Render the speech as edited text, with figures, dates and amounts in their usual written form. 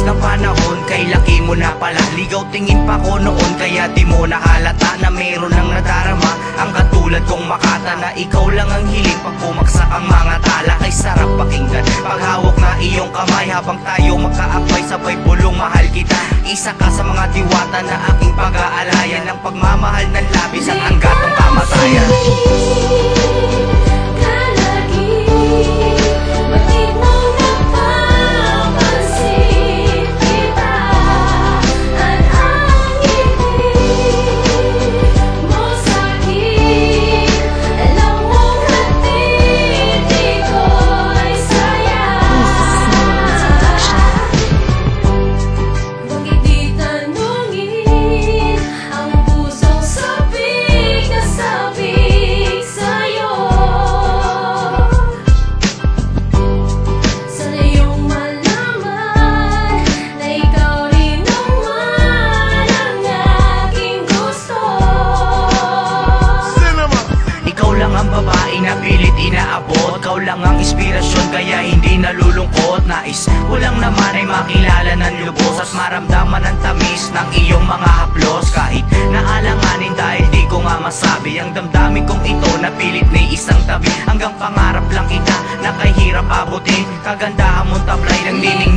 ng panahon, kay laki mo na pala. Ligaw tingin pa ko noon, kaya di mo nahalata na meron nang nadarama ang katulad kong Makata, na ikaw lang ang hiling pag pumaksak ang mga tala. Kay sarap pakinggan paghawak na iyong kamay, habang tayo magkaakbay sabay bulong mahal kita. Isa ka sa mga diwata na aking pag-aalayan, ng pagmamahal ng labis at hanggatong kamatayan. Ikaw lang ang inspirasyon, kaya hindi nalulungkot. Nais ko lang naman ay makilala ng lubos at maramdaman ang tamis ng iyong mga haplos. Kahit naalanganin dahil di ko nga masabi ang damdamin kong ito na pilit na isang tabi. Hanggang pangarap lang kita na kahirap abutin, kagandahan mong tablay ng dinig